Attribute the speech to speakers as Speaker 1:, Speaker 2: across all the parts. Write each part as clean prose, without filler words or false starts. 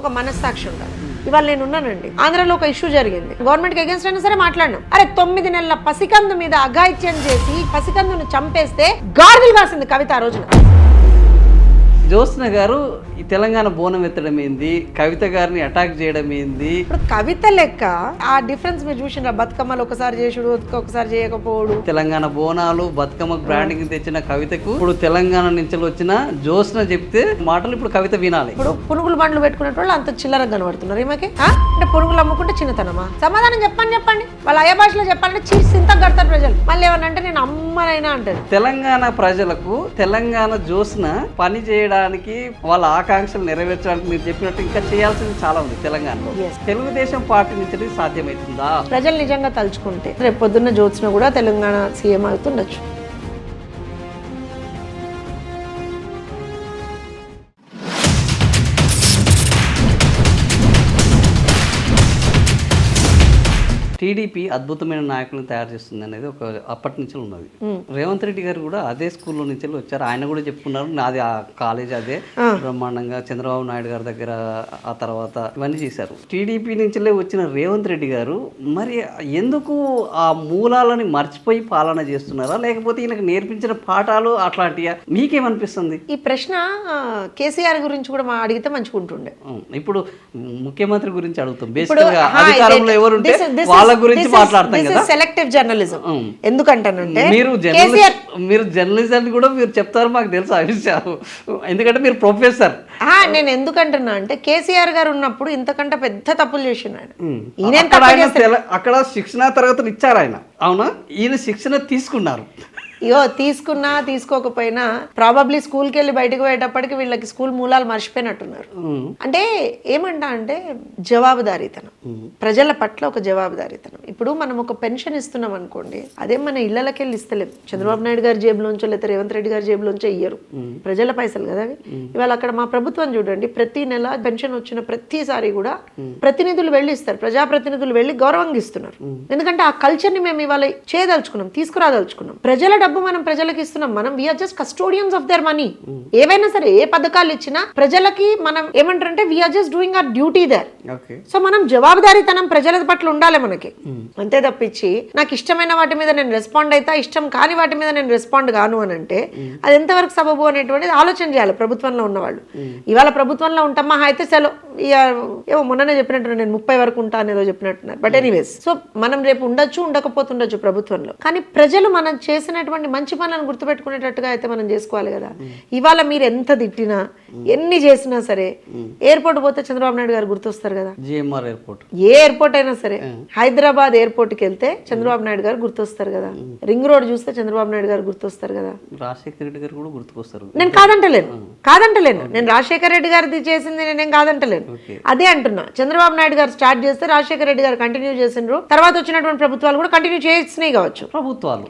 Speaker 1: ఒక మనస్సాక్షి ఉండాలి. ఇవాళ నేను ఉన్నానండి, ఆంధ్రలో ఒక ఇష్యూ జరిగింది, గవర్నమెంట్కి అగేన్స్ట్ అయినా సరే మాట్లాడినాం. అరే 9 నెలల పసికందు మీద అఘాయిత్యం చేసి పసికందును చంపేస్తే గాడిదలు కాసింది కవిత ఆ రోజున.
Speaker 2: జ్యోత్స్న గారు ఈ తెలంగాణ బోనం ఎత్తడం ఏంది, కవిత గారిని అటాక్ చేయడం ఏంది?
Speaker 1: ఇప్పుడు కవిత లెక్క ఆ డిఫరెన్స్ మీరు చూసిన, బతుకమ్మలు ఒకసారి చేసుడు ఒకసారి చేయకపోవడు.
Speaker 2: తెలంగాణ బోనాలు బతుకమ్మకు బ్రాండింగ్ తెచ్చిన కవితకు ఇప్పుడు తెలంగాణ నుంచి వచ్చిన జ్యోత్స్న చెప్తే మాటలు ఇప్పుడు కవిత వినాలి.
Speaker 1: ఇప్పుడు పునుగులు బండ్లు పెట్టుకునే వాళ్ళు అంత చిల్లరగా కనబడుతున్నారు ఈమెకి. అంటే పునుగులు అమ్ముకుంటే చిన్నతనమా? సమాధానం చెప్పండి. వాళ్ళ అయ్యే భాషలో చెప్పాలంటే చింత కడతారు ప్రజలు. మళ్ళీ ఏమన్నా నేను అమ్మనైనా అంటారు.
Speaker 2: తెలంగాణ ప్రజలకు తెలంగాణ జ్యోత్స్న పని చేయడానికి వాళ్ళ ఆకాంక్షలు నెరవేర్చడానికి మీరు చెప్పినట్టు ఇంకా చేయాల్సింది చాలా ఉంది తెలంగాణలో. తెలుగుదేశం పార్టీ నుంచి సాధ్యమవుతుందా? ప్రజలు
Speaker 1: నిజంగా తలుచుకుంటే రేపు పొద్దున్న జ్యోత్స్న కూడా తెలంగాణ సీఎం అవుతుండొచ్చు.
Speaker 2: టీడీపీ అద్భుతమైన నాయకులను తయారు చేస్తుంది అనేది ఒక అప్పటి నుంచి ఉన్నది. రేవంత్ రెడ్డి గారు కూడా అదే స్కూల్లో నుంచి వచ్చారు. ఆయన కూడా చెప్పుకున్నారు, నాది ఆ కాలేజ్ అదే బ్రహ్మాండంగా చంద్రబాబు నాయుడు గారి దగ్గర ఆ తర్వాత ఇవన్నీ చేశారు. టీడీపీ నుంచి వచ్చిన రేవంత్ రెడ్డి గారు మరి ఎందుకు ఆ మూలాలని మర్చిపోయి పాలన చేస్తున్నారా, లేకపోతే ఈయనకు నేర్పించిన పాఠాలు అట్లాంటివా? మీకేమనిపిస్తుంది?
Speaker 1: ఈ ప్రశ్న కేసీఆర్ గురించి కూడా అడిగితే మంచిగుంటుండే.
Speaker 2: ఇప్పుడు ముఖ్యమంత్రి గురించి అడుగుతాం. బేసిక్గా అధికారంలో ఎవరుంటే వాళ్ళ గురించి మాట్లాడతాం కదా.
Speaker 1: Selective journalism. ఎందుకంటానంటే
Speaker 2: మీరు జర్నలిజం కూడా మీరు చెప్తారు, మాకు తెలుసు ఆ విషయాలు, ఎందుకంటే మీరు ప్రొఫెసర్.
Speaker 1: నేను ఎందుకంటున్నా అంటే కేసీఆర్ గారు ఉన్నప్పుడు ఇంతకంటే పెద్ద తప్పులు చేసినాడు.
Speaker 2: అక్కడ శిక్షణ తరగతులు ఇచ్చారు ఆయన, అవునా? ఈయన శిక్షణ తీసుకున్నారు.
Speaker 1: తీసుకున్నా తీసుకోకపోయినా ప్రాబబ్లీ స్కూల్కి వెళ్ళి బయటకు పోయేటప్పటికి వీళ్ళకి స్కూల్ మూలాలు మర్చిపోయినట్టున్నారు. అంటే ఏమంటా అంటే జవాబుదారీతనం, ప్రజల పట్ల ఒక జవాబుదారీతనం. ఇప్పుడు మనం ఒక పెన్షన్ ఇస్తున్నాం అనుకోండి, అదే మన ఇళ్లకి వెళ్ళి ఇస్తలేం. చంద్రబాబు నాయుడు గారి జేబులోంచో లేకపోతే రేవంత్ రెడ్డి గారి జేబులోంచో ఇయ్యరు, ప్రజల పైసలు కదా అవి. ఇవాళ అక్కడ మా ప్రభుత్వం చూడండి, ప్రతి నెల పెన్షన్ వచ్చిన ప్రతిసారి కూడా ప్రతినిధులు వెళ్ళి ఇస్తారు, ప్రజాప్రతినిధులు వెళ్ళి గౌరవంగా ఇస్తున్నారు. ఎందుకంటే ఆ కల్చర్ని మేము ఇవాళ చేయదలుచుకున్నాం, తీసుకురాదలుచుకున్నాం. ప్రజల డబ్బు మనం ప్రజలకు ఇస్తున్నాం, మనం we are just custodians of their money. ఏవైనా సరే ఏ పథకాలు ఇచ్చినా ప్రజలకి మనం ఏమంటారంటే we are just doing our duty there. So మనం జవాబుదారీతనం ప్రజల పట్ల ఉండాలి మనకి. అంతే తప్పించి నాకు ఇష్టమైన వాటి మీద నేను రెస్పాండ్ అవుతా, ఇష్టం కాని వాటి మీద నేను రెస్పాండ్ కాను అని అంటే అది ఎంతవరకు సబబు అనేటువంటిది ఆలోచన చేయాలి ప్రభుత్వంలో ఉన్నవాళ్ళు. ఇవాళ ప్రభుత్వంలో ఉంటామా అయితే సెలవు, ఏమో మొన్ననే చెప్పినట్టు నేను 30 వరకు ఉంటా అనేదో చెప్పినట్టున్నారు. బట్ ఎనీవేస్, సో మనం రేపు ఉండొచ్చు ఉండకపోతుండొచ్చు ప్రభుత్వంలో, కానీ ప్రజలు మనం చేసినటువంటి మంచి పనులను గుర్తుపెట్టుకునేటట్టుగా అయితే మనం చేసుకోవాలి కదా. ఇవాళ మీరు ఎంత తిట్టినా ఎన్ని చేసినా సరే ఎయిర్పోర్ట్ పోతే చంద్రబాబు నాయుడు గారు గుర్తొస్తారు కదా.
Speaker 2: జిఎంఆర్ ఎయిర్పోర్ట్,
Speaker 1: ఏ ఎయిర్పోర్ట్ అయినా సరే, హైదరాబాద్ ఎయిర్పోర్ట్ కి వెళ్తే చంద్రబాబు నాయుడు గారు గుర్తొస్తారు కదా. రింగ్ రోడ్ చూస్తే చంద్రబాబు నాయుడు గారు గుర్తొస్తారు కదా.
Speaker 2: రాజశేఖర రెడ్డి గారు కూడా గుర్తుకొస్తారు.
Speaker 1: నేను కాదంటలేను, నేను రాజశేఖర రెడ్డి గారిది చేసింది నేనేం కాదంటలేను, అదే అంటున్నా. చంద్రబాబు నాయుడు గారు స్టార్ట్ చేస్తే రాజశేఖర రెడ్డి గారు కంటిన్యూ చేసిండ్రు, తర్వాత వచ్చినటువంటి ప్రభుత్వాలు కూడా కంటిన్యూ చేసినాయి కావచ్చు.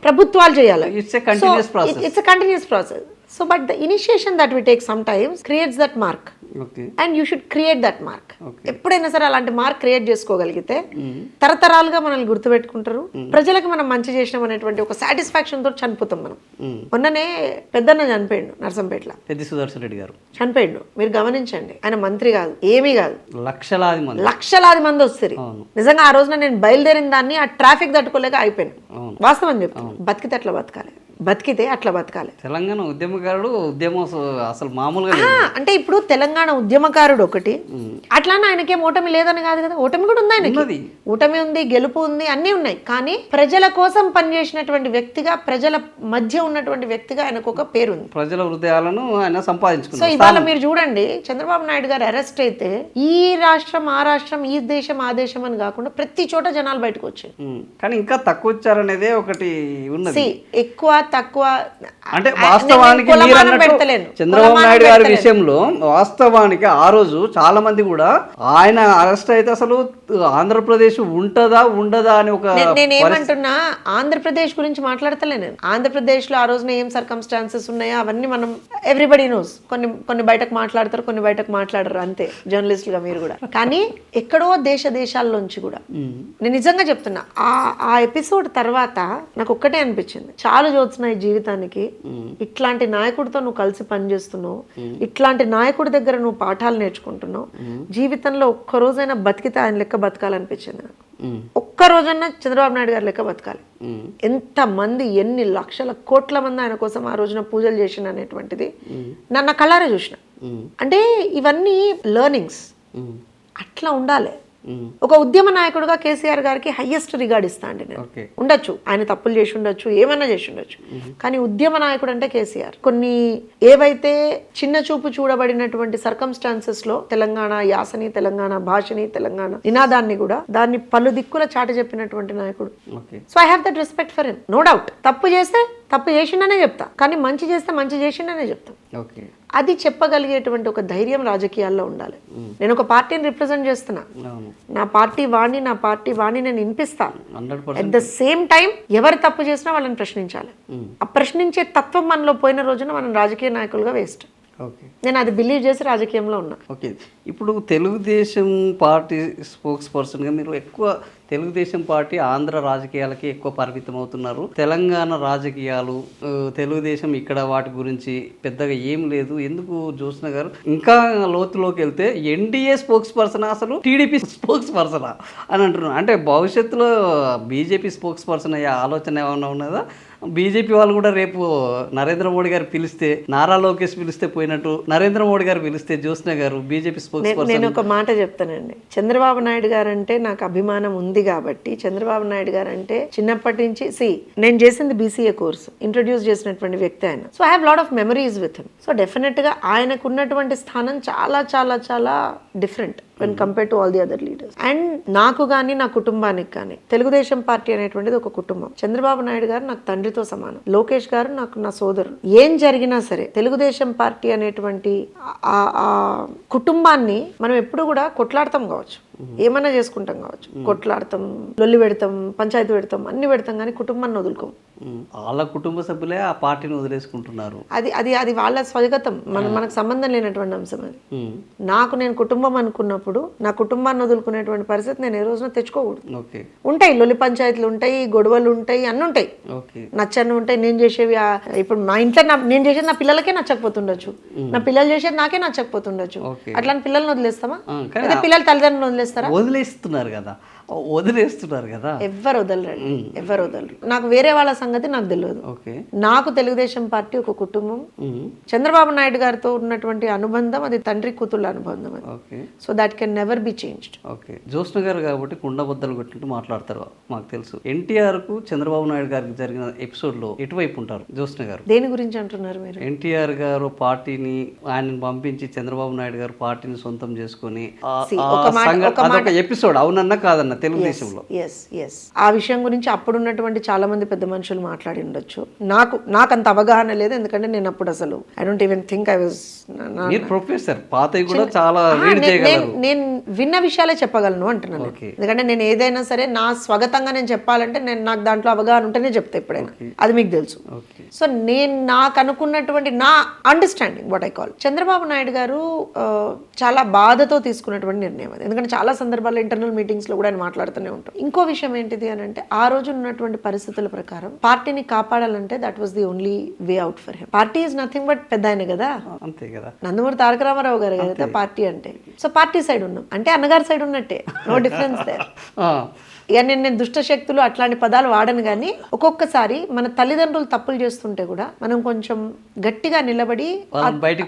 Speaker 1: ప్రభుత్వాలు చేయాలి.
Speaker 2: It's a continuous process.
Speaker 1: It's a continuous process. So, but the initiation that we take sometimes creates that mark.
Speaker 2: Okay.
Speaker 1: And you should create that mark.
Speaker 2: Okay.
Speaker 1: ఎప్పుడైనా సరే అలాంటి మార్క్ క్రియేట్ చేసుకోగలిగితే తరతరాలుగా మనల్ని గుర్తుపెట్టుకుంటారు. ప్రజలకు మనం మంచి చేసినాం అనేటువంటి ఒక సాటిస్ఫాక్షన్ తో చనిపోతాం మనం. మొన్ననే పెద్దన్న చనిపోయిండు నర్సంపేటలో,
Speaker 2: పెద్ద సుదర్శన్ రెడ్డి గారు
Speaker 1: చనిపోయిండు. మీరు గమనించండి, ఆయన మంత్రి కాదు, ఏమీ కాదు, లక్షలాది మంది వస్తారు. నిజంగా ఆ రోజున నేను బయలుదేరిన దాన్ని ఆ ట్రాఫిక్ తట్టుకోలేక అయిపోయాను. వాస్తవం చెప్తాను, బతికితే అట్లా బతకాలి, బతికితే అట్లా బతకాలి.
Speaker 2: తెలంగాణ ఉద్యమకారుడు ఉద్యమం అసలు మామూలుగా
Speaker 1: అంటే ఇప్పుడు తెలంగాణ ఉద్యమకారుడు ఒకటి, అట్లానే ఆయనకేం ఓటమి లేదని కాదు కదా, ఓటమి కూడా ఉంది ఆయనకి, ఓటమి ఉంది, గెలుపు ఉంది, అన్నీ ఉన్నాయి. కానీ ప్రజల కోసం పనిచేసినటువంటి వ్యక్తిగా, ప్రజల మధ్య ఉన్నటువంటి వ్యక్తిగా ఆయనకు ఒక పేరు ఉంది,
Speaker 2: ప్రజల హృదయాలను ఆయన సంపాదించుకున్నారు.
Speaker 1: సో ఇవాళ మీరు చూడండి, చంద్రబాబు నాయుడు గారు అరెస్ట్ అయితే ఈ రాష్ట్రం ఆ రాష్ట్రం, ఈ దేశం ఆ దేశం అని కాకుండా ప్రతి చోట జనాలు బయటకు వచ్చారు.
Speaker 2: కానీ ఇంకా తక్కువ వచ్చారనేదే ఒకటి ఉన్నది.
Speaker 1: ఎక్కువ తక్కువ
Speaker 2: అంటే వాస్తవానికి చంద్రబాబు నాయుడు గారి విషయంలో వాస్తవానికి ఆ రోజు చాలా మంది కూడా ఆయన అరెస్ట్ అయితే అసలు ఆంధ్రప్రదేశ్ ఉంటదా ఉండదా అని ఒక,
Speaker 1: నేనేమంటున్నా ఆంధ్రప్రదేశ్ గురించి మాట్లాడతలేను. ఆంధ్రప్రదేశ్ లో ఆ రోజున ఏం సర్కమ్స్టాన్సెస్ ఉన్నాయో అవన్నీ మనం ఎవ్రీబడి నోస్. కొన్ని బయటకు మాట్లాడతారు, కొన్ని బయటకు మాట్లాడరు, అంతే జర్నలిస్టులుగా మీరు కూడా. కానీ ఎక్కడో దేశాల్లోంచి కూడా నేను నిజంగా చెప్తున్నా, ఆ ఎపిసోడ్ తర్వాత నాకు ఒక్కటే అనిపించింది, చాలు జ్యోత్స్న వస్తున్నాయి జీవితానికి, ఇట్లాంటి నాయకుడితో నువ్వు కలిసి పనిచేస్తున్నావు, ఇట్లాంటి నాయకుడి దగ్గర నువ్వు పాఠాలు నేర్చుకుంటున్నావు, జీవితంలో ఒక్క రోజైనా బతికితే ఆయన లెక్క బతకాలనిపించింది నాకు. ఒక్క రోజన్నా చంద్రబాబు నాయుడు గారి లెక్క బతకాలి. ఎంతమంది, ఎన్ని లక్షల కోట్ల మంది ఆయన కోసం ఆ రోజున పూజలు చేసిన అనేటువంటిది నన్ను కళ్ళారే చూసిన. అంటే ఇవన్నీ లెర్నింగ్స్ అట్లా ఉండాలి. ఒక ఉద్యమ నాయకుడుగా కేసీఆర్ గారికి హైయెస్ట్ రిగార్డ్ ఇస్తా అండి నేను. ఉండొచ్చు ఆయన తప్పులు చేసి ఉండొచ్చు, ఏమన్నా చేసి ఉండొచ్చు, కానీ ఉద్యమ నాయకుడు అంటే కేసీఆర్. కొన్ని ఏవైతే చిన్న చూపు చూడబడినటువంటి సర్కమ్స్టాన్సెస్ లో తెలంగాణ యాసని, తెలంగాణ భాషని, తెలంగాణ నినాదాన్ని కూడా దాన్ని పలు దిక్కుల చాటి చెప్పినటువంటి నాయకుడు. So I have that respect for him, no doubt. తప్పు చేస్తే తప్పు చేసిండనే చెప్తా, కానీ మంచి చేస్తే మంచి చేసిండనే చెప్తా. అది చెప్పగలిగేటువంటి ఒక ధైర్యం రాజకీయాల్లో ఉండాలి. నేను ఒక పార్టీని రిప్రజెంట్ చేస్తున్నా, నా పార్టీ వాణ్ణి నేను వినిపిస్తా. అట్ ద సేమ్ టైం ఎవరు తప్పు చేసినా వాళ్ళని ప్రశ్నించాలి. ఆ ప్రశ్నించే తత్వం మనలో పోయిన రోజున మనం రాజకీయ నాయకులుగా వేస్ట్. నేను అది బిలీవ్ చేసి రాజకీయంలో ఉన్నా.
Speaker 2: ఓకే, ఇప్పుడు తెలుగుదేశం పార్టీ స్పోక్స్ పర్సన్గా మీరు ఎక్కువ తెలుగుదేశం పార్టీ ఆంధ్ర రాజకీయాలకి ఎక్కువ పరిమితం అవుతున్నారు. తెలంగాణ రాజకీయాలు, తెలుగుదేశం ఇక్కడ వాటి గురించి పెద్దగా ఏం లేదు. ఎందుకు జ్యోత్స్న గారు ఇంకా లోతులోకి వెళ్తే ఎన్డీఏ స్పోక్స్ పర్సన్ అసలు టీడీపీ స్పోక్స్ పర్సనా అని అంటున్నారు. అంటే భవిష్యత్తులో బీజేపీ స్పోక్స్ పర్సన్ అయ్యే ఆలోచన ఏమైనా ఉన్నదా? బీజేపీ వాళ్ళు కూడా రేపు నరేంద్ర మోడీ గారు పిలిస్తే, నారా లోకేష్ పిలిస్తే పోయినట్టు నరేంద్ర మోడీ గారు పిలిస్తే జ్యోత్స్న గారు బీజేపీ స్పోక్స్ పర్సన్.
Speaker 1: నేను ఒక మాట చెప్తానండి, చంద్రబాబు నాయుడు గారు అంటే నాకు అభిమానం ఉంది కాబట్టి, చంద్రబాబు నాయుడు గారు అంటే చిన్నప్పటి నుంచి నేను చేసింది BCA కోర్సు, ఇంట్రొడ్యూస్ చేసినటువంటి వ్యక్తి ఆయన. So I have lot of memories with him. So definite గా ఆయనకు ఉన్నటువంటి స్థానం చాలా చాలా చాలా different when compared to all the other leaders. And నాకు కానీ నా కుటుంబానికి కానీ తెలుగుదేశం పార్టీ అనేటువంటిది ఒక కుటుంబం. చంద్రబాబు నాయుడు గారు నాకు తండ్రితో సమానం, లోకేష్ గారు నాకు నా సోదరుడు. ఏం జరిగినా సరే తెలుగుదేశం పార్టీ అనేటువంటి ఆ కుటుంబాన్ని మనం ఎప్పుడు కూడా కొట్లాడతాం కావచ్చు, ఏమన్నా చేసుకుంటాం కావచ్చు, కొట్లాడతాం, లొల్లి పెడతాం, పంచాయతీ పెడతాం, అన్ని పెడతాం, కానీ కుటుంబాన్ని వదులుకోం.
Speaker 2: వాళ్ళ కుటుంబ సభ్యులే ఆ పార్టీని వదిలేసుకుంటున్నారు.
Speaker 1: అది వాళ్ళ స్వగతం, మనకు సంబంధం లేనటువంటి అంశం అది. నేను కుటుంబం అనుకున్నప్పుడు నా కుటుంబాన్ని వదులుకునేటువంటి పరిస్థితి నేను ఏ రోజున తెచ్చుకోకూడదు. ఉంటాయి లొల్లి పంచాయతీలు ఉంటాయి, గొడవలు ఉంటాయి, అన్ని ఉంటాయి, నచ్చని ఉంటాయి. నేను చేసేవి ఇప్పుడు మా ఇంట్లో నేను చేసేది నా పిల్లలకే నచ్చకపోతుండొచ్చు, నా పిల్లలు చేసేది నాకే నచ్చకపోతుండొచ్చు. అట్లాంటి పిల్లల్ని వదిలేస్తామా? పిల్లలు తల్లిదండ్రులు
Speaker 2: వదిలేస్తున్నారు కదా.
Speaker 1: ఎవ్వరు వదలరు. నాకు వేరే వాళ్ళ సంగతి నాకు తెలియదు. నాకు తెలుగుదేశం పార్టీ ఒక కుటుంబం. చంద్రబాబు నాయుడు గారితో ఉన్నటువంటి అనుబంధం అది తండ్రి కూతుళ్ళ అనుబంధం అది. So that can never be changed.
Speaker 2: Jyotsna గారు కాబట్టి కుండబద్దలు కొట్టినట్టు మాట్లాడతారు, మాకు తెలుసు. ఎన్టీఆర్ కు చంద్రబాబు నాయుడు గారికి జరిగిన ఎపిసోడ్ లో ఎటువైపు ఉంటారు జ్యోత్స్న గారు?
Speaker 1: దేని గురించి అంటున్నారు మీరు?
Speaker 2: ఎన్టీఆర్ గారు పార్టీని ఆయనను పంపించి చంద్రబాబు నాయుడు గారు పార్టీని సొంతం చేసుకుని ఎపిసోడ్, అవునన్నా కాదన్న తెలుగుదేశంలో.
Speaker 1: ఆ విషయం గురించి అప్పుడున్నటువంటి చాలా మంది పెద్ద మనుషులు మాట్లాడి ఉండొచ్చు. నాకు అంత అవగాహన లేదు, ఎందుకంటే నేను అప్పుడు అసలు I don't even think I was.
Speaker 2: Professor పాతవి కూడా చాలా రీడ్ చేయగలరు.
Speaker 1: నేను విన్న విషయాలే చెప్పగలను అంటున్నాను. ఎందుకంటే నేను ఏదైనా సరే నా స్వగతంగా నేను చెప్పాలంటే నాకు దాంట్లో అవగాహన ఉంటేనే చెప్తా ఎప్పుడైనా, అది మీకు తెలుసు. సో నాకు అనుకున్నటువంటి నా understanding what I call, Chandrababu Naidu గారు చాలా బాధతో తీసుకున్నటువంటి నిర్ణయం అది. ఎందుకంటే చాలా సందర్భాల్లో ఇంటర్నల్ మీటింగ్స్ లో కూడా ఆయన మాట్లాడుతూనే ఉంటాం. ఇంకో విషయం ఏంటిది అని అంటే, ఆ రోజు ఉన్నటువంటి పరిస్థితుల ప్రకారం పార్టీని కాపాడాలంటే that was the only way out for him. Party is nothing but పెద్ద ఆయన కదా,
Speaker 2: అంతే కదా,
Speaker 1: నందమూరి తారక రామారావు గారు కదా పార్టీ అంటే. సో పార్టీ సైడ్ ఉన్నాం అంటే అన్నగారి సైడ్ ఉన్నట్టే, నో డిఫరెన్స్ దేర్. ఇక నేను దుష్ట శక్తులు అట్లాంటి పదాలు వాడను, కానీ ఒక్కొక్కసారి మన తల్లిదండ్రులు తప్పులు చేస్తుంటే కూడా మనం కొంచెం గట్టిగా నిలబడి
Speaker 2: బయటికి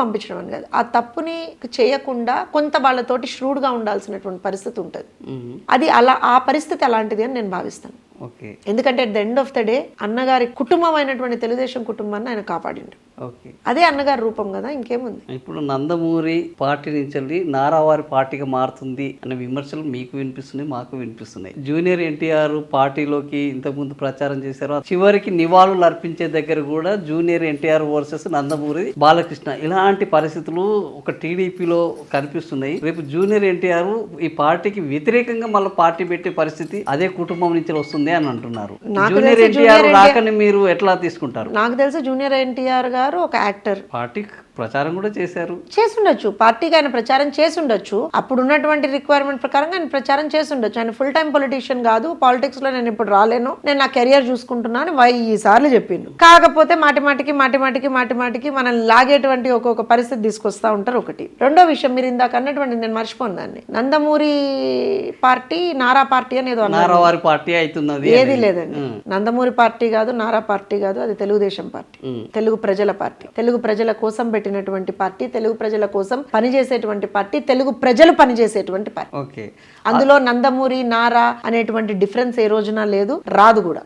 Speaker 1: పంపించడం అని కాదు, ఆ తప్పుని చేయకుండా కొంత వాళ్ళతోటి ష్రూడ్గా ఉండాల్సినటువంటి పరిస్థితి ఉంటుంది. అది ఆ పరిస్థితి అలాంటిది అని నేను భావిస్తాను. ఎందుకంటే at the end of the day అన్నగారి కుటుంబం అయినటువంటి తెలుగుదేశం కుటుంబాన్ని ఆయన కాపాడిండు. అదే అన్నగారి రూపం కదా, ఇంకేముంది.
Speaker 2: ఇప్పుడు నందమూరి పార్టీ నుంచి నారావారి పార్టీగా మారుతుంది అనే విమర్శలు మీకు వినిపిస్తున్నాయి, మాకు వినిపిస్తున్నాయి. జూనియర్ ఎన్టీఆర్ పార్టీలోకి ఇంతకుముందు ప్రచారం చేశారు, చివరికి నివాళులు అర్పించే దగ్గర కూడా జూనియర్ ఎన్టీఆర్ వర్సెస్ నందమూరి బాలకృష్ణ, ఇలాంటి పరిస్థితులు ఒక టీడీపీలో కనిపిస్తున్నాయి. రేపు జూనియర్ ఎన్టీఆర్ ఈ పార్టీకి వ్యతిరేకంగా మళ్ళీ పార్టీ పెట్టే పరిస్థితి అదే కుటుంబం నుంచి వస్తుంది అని అంటున్నారు. జూనియర్ ఎన్టీఆర్ రాకని మీరు ఎట్లా తీసుకుంటారు?
Speaker 1: నాకు తెలిసి జూనియర్ ఎన్టీఆర్ గారు ఒక యాక్టర్,
Speaker 2: పార్టీ ప్రచారం కూడా చేశారు.
Speaker 1: చేసుండొచ్చు, పార్టీకి ఆయన ప్రచారం చేసుండొచ్చు, అప్పుడు ఉన్నటువంటి రిక్వైర్మెంట్ ప్రకారంగా ఆయన ప్రచారం చేసుండొచ్చు. ఆయన ఫుల్ టైం పొలిటీషియన్ కాదు, పాలిటిక్స్ లో నేను ఇప్పుడు రాలేను, నేను నా కెరియర్ చూసుకుంటున్నాను 1000 సార్లు చెప్పిండు. కాకపోతే మాటి మనల్ని లాగేటువంటి ఒక్కొక్క పరిస్థితి తీసుకొస్తా ఉంటారు. ఒకటి. రెండో విషయం, మీరు ఇందాక అన్నటువంటి నేను మర్చిపోను దాన్ని, నందమూరి పార్టీ నారా పార్టీ అని ఏదో అన్నారు.
Speaker 2: నారావారి పార్టీ అవుతున్నది.
Speaker 1: ఏది లేదండి, నందమూరి పార్టీ కాదు, నారా పార్టీ కాదు, అది తెలుగుదేశం పార్టీ, తెలుగు ప్రజల పార్టీ, తెలుగు ప్రజల కోసం పెట్టినటువంటి పార్టీ, తెలుగు ప్రజల కోసం పనిచేసేటువంటి పార్టీ, తెలుగు ప్రజలు పనిచేసేటువంటి పార్టీ.
Speaker 2: ఓకే.
Speaker 1: అందులో నందమూరి నారా అనేటువంటి డిఫరెన్స్ ఏ రోజున లేదు, రాదు కూడా.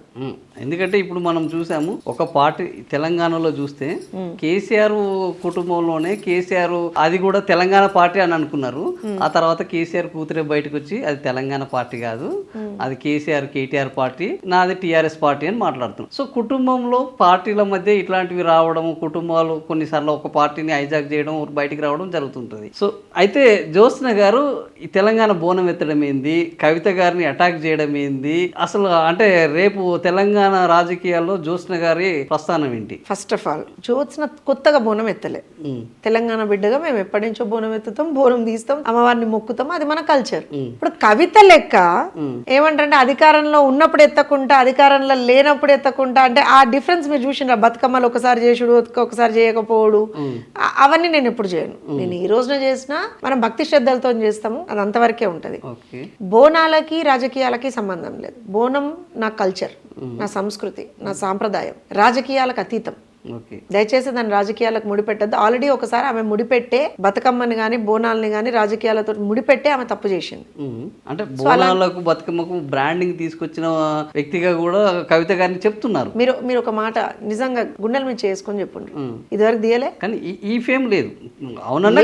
Speaker 2: ఎందుకంటే ఇప్పుడు మనం చూసాము ఒక పార్టీ తెలంగాణలో చూస్తే కేసీఆర్ కుటుంబంలోనే కేసీఆర్ అది కూడా తెలంగాణ పార్టీ అని అనుకున్నారు. ఆ తర్వాత కేసీఆర్ కూతురే బయటకు వచ్చి అది తెలంగాణ పార్టీ కాదు, అది కేటీఆర్ పార్టీ, నాది టీఆర్ఎస్ పార్టీ అని మాట్లాడుతున్నాం. సో కుటుంబంలో పార్టీల మధ్య ఇట్లాంటివి రావడం, కుటుంబాలు కొన్నిసార్లు ఒక పార్టీని హైజాక్ చేయడం, బయటికి రావడం జరుగుతుంటది. సో అయితే జ్యోత్స్న గారు ఈ తెలంగాణ బోనం ఎత్తడం ఏంది, కవిత గారిని అటాక్ చేయడం ఏంది, అసలు అంటే రేపు తెలంగాణ రాజకీయాల్లో జ్యోత్స్న గారి ప్రస్థానం ఏంటి?
Speaker 1: ఫస్ట్ ఆఫ్ ఆల్ జ్యోత్స్న కొత్తగా బోనం ఎత్తలే, తెలంగాణ బిడ్డగా మేము ఎప్పటి నుంచో బోనం ఎత్తుతాం, బోనం తీస్తాం, అమ్మవారిని మొక్కుతాం, అది మన కల్చర్. ఇప్పుడు కవిత లెక్క ఏమంటారంటే అధికారంలో ఉన్నప్పుడు ఎత్తకుండా, అధికారంలో లేనప్పుడు ఎత్తకుండా, అంటే ఆ డిఫరెన్స్ మీరు చూసినా, బతుకమ్మలు ఒకసారి చేసుడు, ఒకసారి చేయకపోవడు, అవన్నీ నేను ఎప్పుడు చేయను. నేను ఈ రోజున చేసినా మనం భక్తి శ్రద్ధలతో చేస్తాము, అది అంతవరకే ఉంటది. బోనాలకి రాజకీయాలకి సంబంధం లేదు. బోనం నా కల్చర్, నా సంస్కృతి, నా సాంప్రదాయం, రాజకీయాలకు అతీతం. దయచేసి దాన్ని రాజకీయాలకు ముడిపెట్టద్దు. ఆల్రెడీ ఒకసారి ఆమె ముడిపెట్టే బతుకమ్మని గానీ బోనాలని గానీ రాజకీయాలతో ముడిపెట్టే ఆమె తప్పు చేసింది.
Speaker 2: అంటే బోనాలకు బతుకమ్మకు బ్రాండింగ్ తీసుకొచ్చిన వ్యక్తిగా కూడా కవిత గారిని చెప్తున్నారు.
Speaker 1: మీరు ఒక మాట నిజంగా గుండెల మీద చేసుకొని చెప్పండి, ఇదివరకు తీయలే.
Speaker 2: కానీ ఈ ఫేమ్ లేదు, అవునన్నా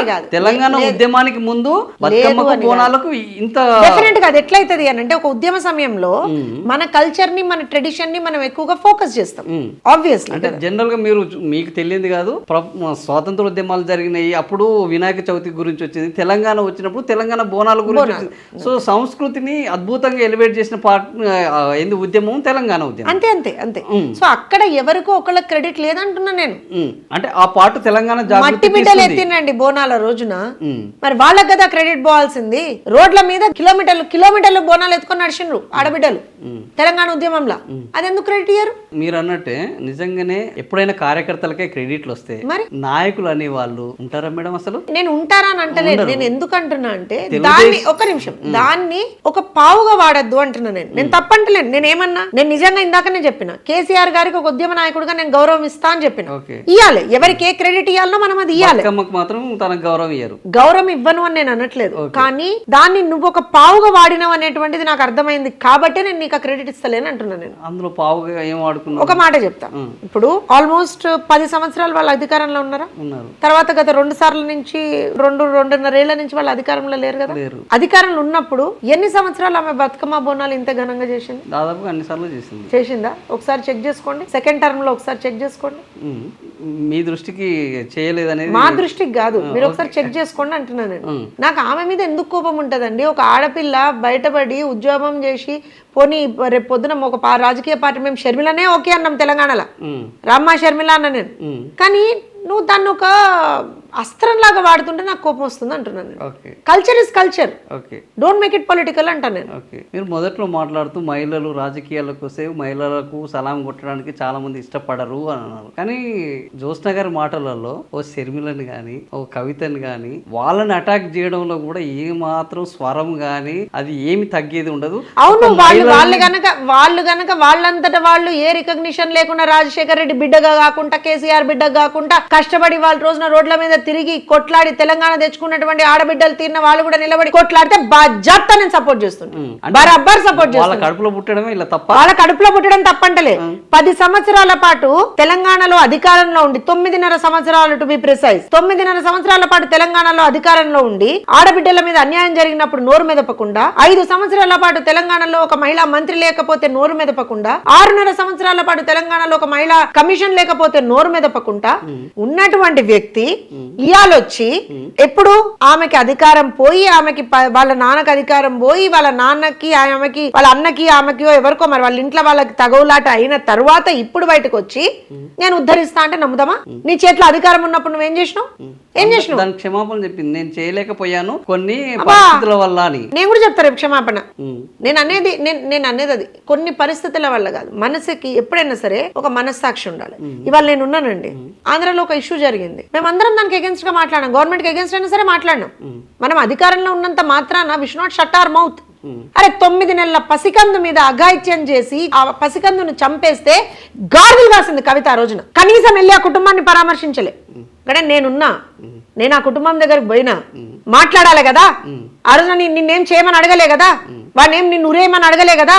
Speaker 2: కాదు. తెలంగాణ ఉద్యమానికి ముందు బతుకమ్మకు బోనాలకు ఇంత
Speaker 1: డెఫినెట్ గా అది ఎట్లయితది అని అంటే, ఒక ఉద్యమ సమయంలో మన కల్చర్ ని, మన ట్రెడిషన్ ని మనం ఎక్కువగా ఫోకస్ చేస్తాం. ఆబ్వియస్లీ
Speaker 2: జనరల్ గా మీకు తెలియదు కాదు, స్వాతంత్ర ఉద్యమాలు జరిగినాయి, అప్పుడు వినాయక చవితి గురించి వచ్చింది, తెలంగాణ వచ్చినప్పుడు తెలంగాణ బోనాల గురించి వచ్చింది. సో సంస్కృతిని అద్భుతంగా ఎలివేట్ చేసిన ఉద్యమం తెలంగాణ ఉద్యమం.
Speaker 1: అంతే అంతే అంతే. సో అక్కడ ఎవరికో ఒకళ్ళ క్రెడిట్ లేదంటున్నా నేను.
Speaker 2: అంటే ఆ పాట తెలంగాణ
Speaker 1: మట్టి బిడ్డలు ఎత్తినండి బోనాల రోజున, మరి వాళ్ళకి కదా క్రెడిట్ పోవాల్సింది. రోడ్ల మీద కిలోమీటర్లు బోనాలు ఎత్తుకొని నడిచిండ్రు ఆడబిడ్డలు తెలంగాణ ఉద్యమంలో, అది ఎందుకు క్రెడిట్ ఇయ్యరు?
Speaker 2: మీరు అన్నట్టే నిజంగానే ఎప్పుడైనా కార్యకర్తలకే క్రెడిట్లు వస్తే నాయకులు అనే వాళ్ళు ఉంటారా మేడం? అసలు నేను
Speaker 1: ఉంటారా అని అంటలేదు. నేను ఎందుకు అంటున్నా అంటే, దాన్ని ఒక నిమిషం, దాన్ని ఒక పావుగా వాడద్దు అంటున్నా. నేను తప్పంటలేను. నేను ఏమన్నా, నేను నిజంగా ఇందాక నేను చెప్పిన కేసీఆర్ గారికి ఒక ఉద్యమ నాయకుడిగా నేను గౌరవం ఇస్తా అని చెప్పిన. ఇవ్వాలి, ఎవరికి ఏ క్రెడిట్ ఇవ్వాలనో మనం అది ఇవ్వాలి.
Speaker 2: మాత్రం తనకు గౌరవం ఇయ్యరు,
Speaker 1: గౌరవం ఇవ్వను అని నేను అనట్లేదు. కానీ దాన్ని నువ్వు ఒక పావుగా వాడినవు అనేటువంటిది నాకు అర్థమైంది కాబట్టి నేను నీకు క్రెడిట్ ఇస్తలేను అంటున్నా. నేను అందులో
Speaker 2: పావుగా ఏం వాడుకున్నా,
Speaker 1: ఒక మాట చెప్తా. ఇప్పుడు ఆల్మోస్ట్ 10 సంవత్సరాలు వాళ్ళు అధికారంలో ఉన్నారు. తర్వాత గత 2 సార్ల నుంచి 2.5 ఏళ్ల నుంచి వాళ్ళు అధికారంలో లేరు కదా. అధికారంలో ఉన్నప్పుడు ఎన్ని సంవత్సరాలు ఆమె బతుకమ్మ బోనాలు ఇంత ఘనంగా చేసింది?
Speaker 2: దాదాపుగా అన్ని సార్లు
Speaker 1: చేసిందా? ఒకసారి చెక్ చేసుకోండి. సెకండ్ టర్మ్ లో ఒకసారి చెక్ చేసుకోండి.
Speaker 2: మీ దృష్టికి చేయలేదనేది
Speaker 1: మా దృష్టికి కాదు, మీరు ఒకసారి చెక్ చేసుకోండి అంటున్నాను నేను. నాకు ఆమె మీద ఎందుకు కోపం ఉంటదండి? ఒక ఆడపిల్ల బయటపడి ఉద్యోగం చేసి పోనీ రేపు పొద్దున ఒక రాజకీయ పార్టీ, మేము షర్మిలనే ఓకే అన్నాం తెలంగాణలో, రామ్మ షర్మిల అన్న నేను. కానీ నువ్వు దాన్ని ఒక అస్త్రం లాగా వాడుతుంటే నాకు కోపం వస్తుంది అంటున్నాను. Culture is culture, don't make it political అంటాను నేను.
Speaker 2: మీరు మొదట్లో మాట్లాడుతూ మహిళలు రాజకీయాలకు వస్తే మహిళలకు సలాం కొట్టడానికి చాలా మంది ఇష్టపడరు అని అన్నారు. కానీ జ్యోత్స్న గారి మాటలలో ఓ షర్మిలని కానీ ఓ కవితని కానీ వాళ్ళని అటాక్ చేయడంలో కూడా ఏ మాత్రం స్వరం కానీ అది ఏమి తగ్గేది ఉండదు.
Speaker 1: అవును, వాళ్ళు గనక వాళ్ళంతటా వాళ్ళు ఏ రికగ్నిషన్ లేకుండా రాజశేఖర్ రెడ్డి బిడ్డగా కాకుండా, కేసీఆర్ బిడ్డగా కాకుండా కష్టపడి వాళ్ళ రోజున రోడ్ల మీద తిరిగి కొట్లాడి తెలంగాణ తెచ్చుకున్నటువంటి ఆడబిడ్డలు తిన్న వాళ్ళు కూడా నిలబడి కొట్లాడితే బాధ్యత నేను సపోర్ట్ చేస్తున్నాను, బరాబర్ సపోర్ట్ చేస్తాను.
Speaker 2: వాళ్ళ కడుపులో పుట్టడం ఇలా తప్ప,
Speaker 1: వాళ్ళ కడుపులో పుట్టడం తప్పంటలే. 10 సంవత్సరాల పాటు తెలంగాణలో అధికారంలో ఉండి 9.5 సంవత్సరాలు టు బి ప్రిసైజ్, 9.5 సంవత్సరాల పాటు తెలంగాణలో అధికారంలో ఉండి ఆడబిడ్డల మీద అన్యాయం జరిగినప్పుడు నోరు మెదపకుండా, 5 సంవత్సరాల పాటు తెలంగాణలో ఒక మహిళా మంత్రి లేకపోతే నోరు మెదపకుండా, 6.5 సంవత్సరాల పాటు తెలంగాణలో ఒక మహిళా కమిషన్ లేకపోతే నోరు మెదపకుండా ఉన్నటువంటి వ్యక్తి ఇయాలొచ్చి ఎప్పుడు ఆమెకి అధికారం పోయి ఆమెకి వాళ్ళ నాన్నకి అధికారం పోయి వాళ్ళ నాన్నకి ఆమెకి వాళ్ళ అన్నకి ఆమెకి ఎవరికో మరి వాళ్ళ ఇంట్లో వాళ్ళకి తగవులాట అయిన తర్వాత ఇప్పుడు బయటకు వచ్చి నేను ఉద్ధరిస్తా అంటే నమ్ముదామా? నీ చేతిలో అధికారం ఉన్నప్పుడు నువ్వేం చేసినావు? ఏం చేసినావు?
Speaker 2: దానికి క్షమాపణ చెప్పింది, నేను చేయలేకపోయాను కొన్ని పరిస్థితుల వల్ల అని.
Speaker 1: నేను కూడా చెప్తా రేపు క్షమాపణ. నేను అనేది అది కొన్ని పరిస్థితుల వల్ల కాదు. మనసుకి ఎప్పుడైనా సరే ఒక మనస్సాక్షి ఉండాలి. ఇవాళ నేను ఉన్నానండి, ఆంధ్రలో ఒక ఇష్యూ జరిగింది, మేమందరం దానికి అగేన్స్ట్ గా మాట్లాడాం, గవర్నమెంట్ కి అగేన్స్ట్ అయినా సరే మాట్లాడినాం. మనం అధికారంలో ఉన్నంత మాత్రాన we should not shut our mouth. అరే 9 నెలల పసికందు మీద అఘాయిత్యం చేసి ఆ పసికందును చంపేస్తే గార్దులు కాసింది కవిత ఆ రోజున. కనీసం వెళ్ళి ఆ కుటుంబాన్ని పరామర్శించలే. ఇక్కడ నేను ఆ కుటుంబం దగ్గరకు పోయినా మాట్లాడాలి కదా. ఆ రోజున నిన్నేం చేయమని అడగలే కదా, వాడినేం నిన్ను ఉరేయమని అడగలే కదా,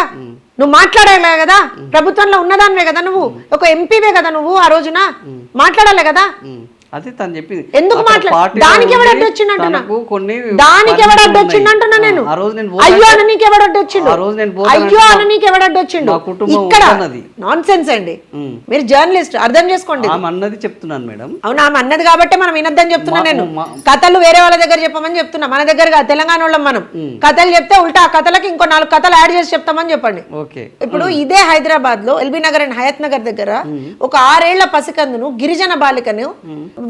Speaker 1: నువ్వు మాట్లాడాలే కదా, ప్రభుత్వంలో ఉన్నదానివే కదా, నువ్వు ఒక ఎంపీవే కదా, నువ్వు ఆ రోజున మాట్లాడాలి కదా.
Speaker 2: అదే తను చెప్పింది.
Speaker 1: ఎందుకు దానికి ఎవడు అడ్డు వచ్చిందంటున్నా, దానికి ఎవడు అడ్డు వచ్చిందంటున్నా నేను. అయ్యో అని నీకు ఎవడు అడ్డు వచ్చిండు, అయ్యో అని నీకు ఎవడు అడ్డు వచ్చిండు? ఇక్కడ నాన్ సెన్స్ అండి. మీరు జర్నలిస్ట్, అర్థం చేసుకోండి.
Speaker 2: అన్నది చెప్తున్నాను మేడం.
Speaker 1: అవునా, ఆమె అన్నది కాబట్టి మనం వినొద్దని చెప్తున్నా నేను. కథలు వేరే వాళ్ళ దగ్గర చెప్పమని చెప్తున్నా, మన దగ్గర తెలంగాణ వాళ్ళం మనం. కథలు చెప్తే ఉల్టా ఆ కథలకి ఇంకో 4 కథలు యాడ్ చేసి చెప్తామని చెప్పండి. ఇప్పుడు ఇదే హైదరాబాద్ లో ఎల్బీ నగర్ అండ్ హయత్ నగర్ దగ్గర ఒక 6 ఏళ్ల పసికందును గిరిజన బాలికను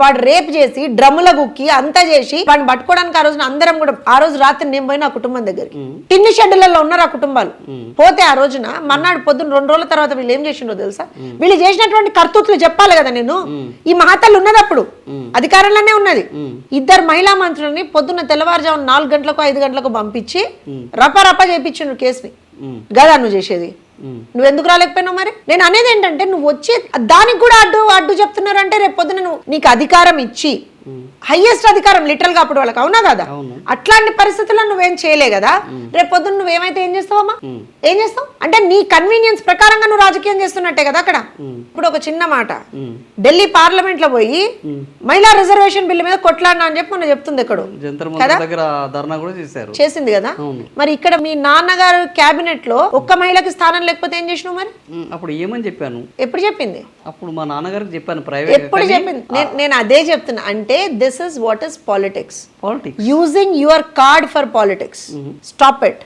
Speaker 1: వాడు రేప్ చేసి డ్రమ్ముల గుక్కి అంతా చేసి వాడిని పట్టుకోవడానికి ఆ రోజున అందరం కూడా ఆ రోజు రాత్రి నేను పోయిన ఆ కుటుంబం దగ్గరికి. టిన్ని షెడ్యూలలో ఉన్నారు ఆ కుటుంబాలు. పోతే ఆ రోజున మర్నాడు పొద్దున్న 2 రోజుల తర్వాత వీళ్ళు ఏం చేసిండో తెలుసా? వీళ్ళు చేసినటువంటి కర్తూతులు చెప్పాలి కదా నేను. ఈ మహాతల్లి ఉన్నది అప్పుడు అధికారంలోనే ఉన్నది. 2 మహిళా మంత్రులని పొద్దున్న తెల్లవారుజామున 4 గంటలకు 5 గంటలకు పంపించి రప చేయించిండు కేసుని. గదా నువ్వు చేసేది? నువ్వెందుకు రాలేకపోయినావు? మరి నేను అనేది ఏంటంటే, నువ్వు వచ్చే దానికి కూడా అడ్డు చెప్తున్నారంటే రేపు పొద్దున నీకు అధికారం ఇచ్చి హైయెస్ట్ అధికారం లిటరల్ గా అప్పుడు వాళ్ళకి, అవునా కదా? అట్లాంటి పరిస్థితుల్లో నువ్వేం చేయలే కదా. రేపు పొద్దున్న నువ్వేమైతే ఏం చేస్తావమ్మా? ఏం చేస్తావు అంటే నీ కన్వీనియన్స్ ప్రకారంగా నువ్వు రాజకీయం చేస్తున్నట్టే కదా అక్కడ. ఇప్పుడు ఒక చిన్న మాట, ఢిల్లీ పార్లమెంట్ లో పోయి మహిళా రిజర్వేషన్ బిల్లు మీద కొట్లాడినా అని చెప్పి మొన్న చెప్తుంది ఎక్కడో చేసింది కదా. మరి ఇక్కడ మీ నాన్నగారు క్యాబినెట్ లో ఒక్క మహిళకి స్థానం లేకపోతే ఏం చేసినావు మరి?
Speaker 2: అప్పుడు ఏమని చెప్పాను?
Speaker 1: ఎప్పుడు చెప్పింది?
Speaker 2: అప్పుడు మా నాన్నగారికి చెప్పాను ప్రైవేట్.
Speaker 1: ఎప్పుడు చెప్పింది? నేను అదే చెప్తున్నా. అంటే this is what is politics. Using your card for politics. Stop it.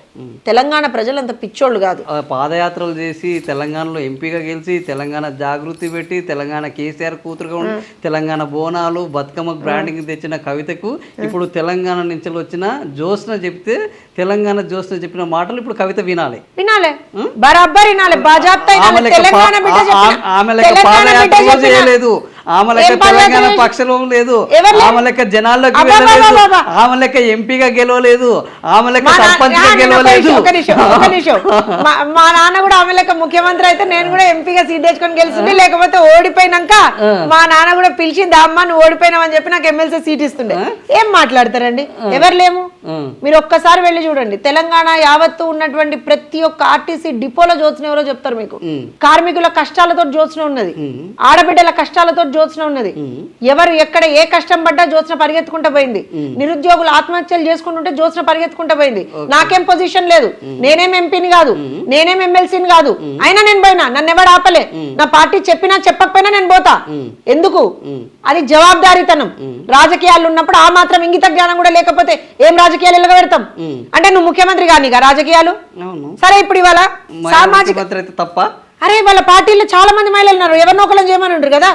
Speaker 1: Telangana ప్రజలు అంత పిచ్చోళ్ళు కాదు.
Speaker 2: పాదయాత్రలు చేసి తెలంగాణలో ఎంపీగా గెలిచి తెలంగాణ జాగృతి పెట్టి తెలంగాణ కేసీఆర్ కూతురుగా ఉండి తెలంగాణ బోనాలు బతుకమ్మ బ్రాండింగ్ తెచ్చిన కవితకు ఇప్పుడు తెలంగాణ నుంచి వచ్చిన జ్యోత్స్న చెప్తే తెలంగాణ జ్యోత్స్న చెప్పిన మాటలు ఇప్పుడు కవిత వినాలి
Speaker 1: బరాబర్ వినాలి.
Speaker 2: ఆమె లెక్క పాదయాత్ర చేయలేదు, ఆమె లెక్క తెలంగాణ పక్షంలో లేదు, ఆమె లెక్క జనాల్లోకి వెళ్ళలేదు, ఆమె లెక్క ఎంపీగా గెలవలేదు, ఆమె లెక్క సర్పంచ్గా గెలవలేదు.
Speaker 1: ఒక నిమిషం మా నాన్న కూడా ఆమె లెక్క ముఖ్యమంత్రి అయితే నేను కూడా ఎంపీగా సీట్ తెచ్చుకొని గెలుస్తుండే. లేకపోతే ఓడిపోయినాక మా నాన్న కూడా పిలిచింది, అమ్మ నువ్వు ఓడిపోయినావని చెప్పి నాకు ఎమ్మెల్సీ సీట్ ఇస్తుండే. ఏం మాట్లాడతారండి? ఎవరు లేము. మీరు ఒక్కసారి వెళ్ళి చూడండి, తెలంగాణ యావత్తు ఉన్నటువంటి ప్రతి ఒక్క ఆర్టీసీ డిపోలో జ్యోత్స్న ఎవరో చెప్తారు మీకు. కార్మికుల కష్టాలతో జ్యోత్స్న ఉన్నది, ఆడబిడ్డల కష్టాలతో జ్యోత్స్న ఉన్నది. ఎవరు ఎక్కడ ఏ కష్టం పడ్డా జ్యోత్స్న పరిగెత్తుకుంటూ పోయింది. నిరుద్యోగులు ఆత్మహత్యలు చేసుకుంటుంటే జ్యోత్స్న పరిగెత్తుకుంటూ పోయింది. నాకేం పొజిషన్ లేదు, నేనేం ఎంపీని కాదు, నేనేం ఎమ్మెల్సీని కాదు, అయినా నేను పోయినా, నన్ను ఎవడు ఆపలే. నా పార్టీ చెప్పినా చెప్పకపోయినా నేను పోతా. ఎందుకు? అది జవాబుదారీతనం. రాజకీయాలు ఉన్నప్పుడు ఆ మాత్రం ఇంగిత జ్ఞానం కూడా లేకపోతే ఏం రాజకీయాలు ఎలాగ పెడతాం? అంటే నువ్వు ముఖ్యమంత్రి కానీ రాజకీయాలు సరే. ఇప్పుడు ఇవాళ సామాజిక
Speaker 2: తప్ప
Speaker 1: అరే వాళ్ళ పార్టీలో చాలా మంది మహిళలు ఉన్నారు, ఎవరినో ఒకళ్ళని చేయమని ఉంటారు కదా.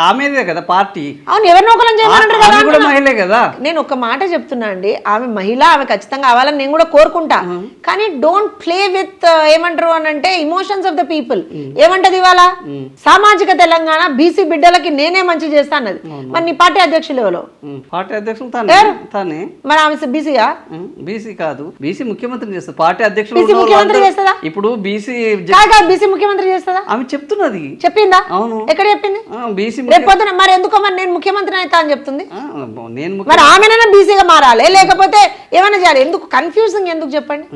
Speaker 2: ఆమెదే కదా పార్టీ.
Speaker 1: అవును, ఎవరినో ఒకళ్ళని చేయమని
Speaker 2: కదా.
Speaker 1: నేను ఒక మాట చెప్తున్నా అండి, ఆమె మహిళ, ఆమె ఖచ్చితంగా అవ్వాలని నేను కూడా కోరుకుంటా. కానీ డోంట్ ప్లే విత్ ఏమంటారు అని అంటే ఇమోషన్స్ ఆఫ్ ద పీపుల్. ఏమంటది ఇవాళ సామాజిక తెలంగాణ బీసీ బిడ్డలకి నేనే మంచి చేస్తా అన్నది. మరి నీ పార్టీ అధ్యక్షులు ఎవరో?
Speaker 2: పార్టీ అధ్యక్షులు
Speaker 1: మరి ఆమె బీసీయా?
Speaker 2: బీసీ కాదు, బీసీ ముఖ్యమంత్రి చేస్తారు. పార్టీ అధ్యక్షులు
Speaker 1: ముఖ్యమంత్రి చేస్తుందా?
Speaker 2: ఇప్పుడు బీసీ
Speaker 1: బీసీ ముఖ్యమంత్రి చేస్తుందా?
Speaker 2: ఆమె చెప్తున్నది.
Speaker 1: చెప్పిందా?
Speaker 2: అవును.
Speaker 1: ఎక్కడ చెప్పింది?
Speaker 2: బీసీ
Speaker 1: రేపొద్దున మరి ఎందుకో మరి నేను ముఖ్యమంత్రి అయితే అని చెప్తుంది.
Speaker 2: నేను
Speaker 1: మరి ఆమెనైనా బీసీగా మారాలి, లేకపోతే ఏమైనా చేయాలి. ఎందుకు కన్ఫ్యూజింగ్? ఎందుకు చెప్పండి?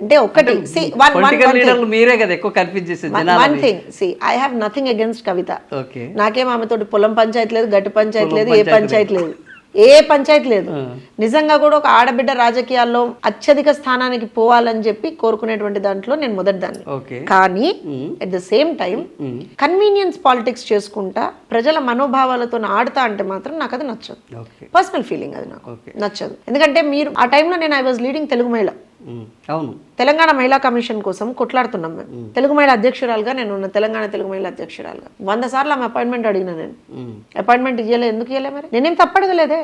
Speaker 1: అంటే ఒకటి
Speaker 2: మీరే కదా ఎక్కువ కన్ఫ్యూజ్ చేసేది.
Speaker 1: One thing, I have nothing against Kavitha. నాకేం ఆమెతోటి పొలం పంచాయతీ లేదు, గట్టి పంచాయతీ లేదు, ఏ పంచాయతీ లేదు. ఏ పంచాయతీ లేదు. నిజంగా కూడా ఒక ఆడబిడ్డ రాజకీయాల్లో అత్యధిక స్థానానికి పోవాలని చెప్పి కోరుకునేటువంటి దాంట్లో నేను మొదటిదాన్ని. కానీ at the same time convenience politics చేసుకుంటా ప్రజల మనోభావాలతో ఆడతా అంటే మాత్రం నాకు అది నచ్చదు. పర్సనల్ ఫీలింగ్ అది నాకు నచ్చదు. ఎందుకంటే మీరు ఆ టైంలో నేను ఐ వాజ్ లీడింగ్ తెలుగు మహిళ.
Speaker 2: అవును,
Speaker 1: తెలంగాణ మహిళా కమిషన్ కోసం కొట్లాడుతున్నాం మేము. తెలుగు మహిళా అధ్యక్షురాలుగా నేను ఉన్న తెలంగాణ తెలుగు మహిళా అధ్యక్షురాలుగా 100 సార్లు ఆమె అపాయింట్మెంట్ అడిగినా. నేను అపాయింట్మెంట్ ఇవ్వలే. ఎందుకు ఇవ్వలే? మరి నేనేం తప్పడగలేదే.